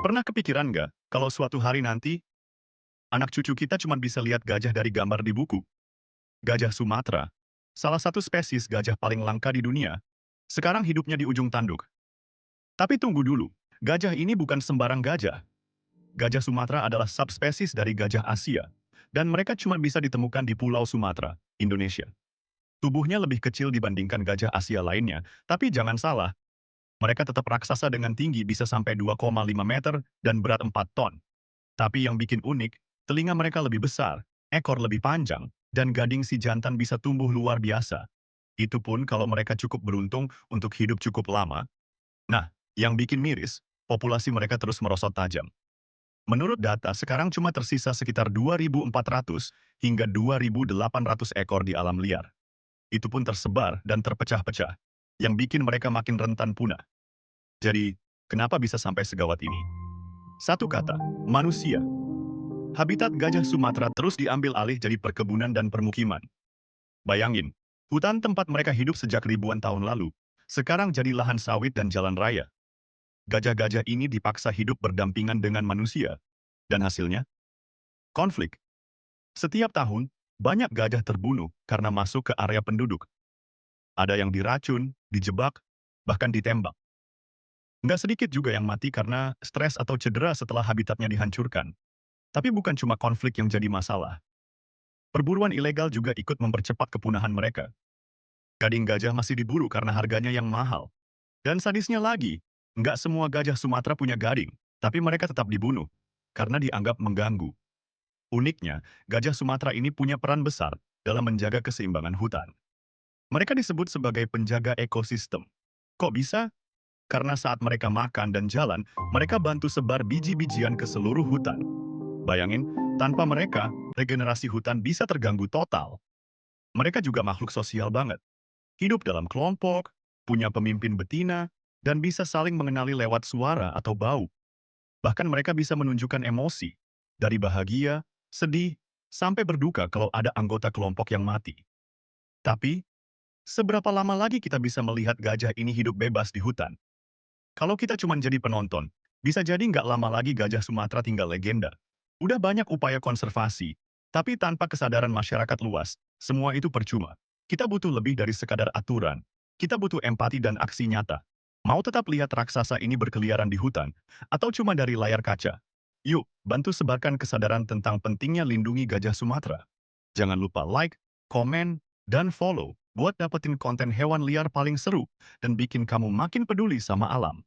Pernah kepikiran nggak kalau suatu hari nanti anak cucu kita cuma bisa lihat gajah dari gambar di buku? Gajah Sumatera, salah satu spesies gajah paling langka di dunia, sekarang hidupnya di ujung tanduk. Tapi tunggu dulu, gajah ini bukan sembarang gajah. Gajah Sumatera adalah subspesies dari gajah Asia, dan mereka cuma bisa ditemukan di Pulau Sumatera, Indonesia. Tubuhnya lebih kecil dibandingkan gajah Asia lainnya, tapi jangan salah, mereka tetap raksasa dengan tinggi bisa sampai 2,5 meter dan berat 4 ton. Tapi yang bikin unik, telinga mereka lebih besar, ekor lebih panjang, dan gading si jantan bisa tumbuh luar biasa. Itu pun kalau mereka cukup beruntung untuk hidup cukup lama. Nah, yang bikin miris, populasi mereka terus merosot tajam. Menurut data, sekarang cuma tersisa sekitar 2.400 hingga 2.800 ekor di alam liar. Itu pun tersebar dan terpecah-pecah, yang bikin mereka makin rentan punah. Jadi, kenapa bisa sampai segawat ini? Satu kata, manusia. Habitat gajah Sumatera terus diambil alih jadi perkebunan dan permukiman. Bayangin, hutan tempat mereka hidup sejak ribuan tahun lalu, sekarang jadi lahan sawit dan jalan raya. Gajah-gajah ini dipaksa hidup berdampingan dengan manusia. Dan hasilnya? Konflik. Setiap tahun, banyak gajah terbunuh karena masuk ke area penduduk. Ada yang diracun, dijebak, bahkan ditembak. Nggak sedikit juga yang mati karena stres atau cedera setelah habitatnya dihancurkan. Tapi bukan cuma konflik yang jadi masalah. Perburuan ilegal juga ikut mempercepat kepunahan mereka. Gading gajah masih diburu karena harganya yang mahal. Dan sadisnya lagi, nggak semua gajah Sumatera punya gading, tapi mereka tetap dibunuh karena dianggap mengganggu. Uniknya, gajah Sumatera ini punya peran besar dalam menjaga keseimbangan hutan. Mereka disebut sebagai penjaga ekosistem. Kok bisa? Karena saat mereka makan dan jalan, mereka bantu sebar biji-bijian ke seluruh hutan. Bayangin, tanpa mereka, regenerasi hutan bisa terganggu total. Mereka juga makhluk sosial banget. Hidup dalam kelompok, punya pemimpin betina, dan bisa saling mengenali lewat suara atau bau. Bahkan mereka bisa menunjukkan emosi, dari bahagia, sedih, sampai berduka kalau ada anggota kelompok yang mati. Tapi, seberapa lama lagi kita bisa melihat gajah ini hidup bebas di hutan? Kalau kita cuma jadi penonton, bisa jadi nggak lama lagi gajah Sumatera tinggal legenda. Udah banyak upaya konservasi, tapi tanpa kesadaran masyarakat luas, semua itu percuma. Kita butuh lebih dari sekadar aturan. Kita butuh empati dan aksi nyata. Mau tetap lihat raksasa ini berkeliaran di hutan, atau cuma dari layar kaca? Yuk, bantu sebarkan kesadaran tentang pentingnya lindungi gajah Sumatera. Jangan lupa like, komen, dan follow buat dapetin konten hewan liar paling seru dan bikin kamu makin peduli sama alam.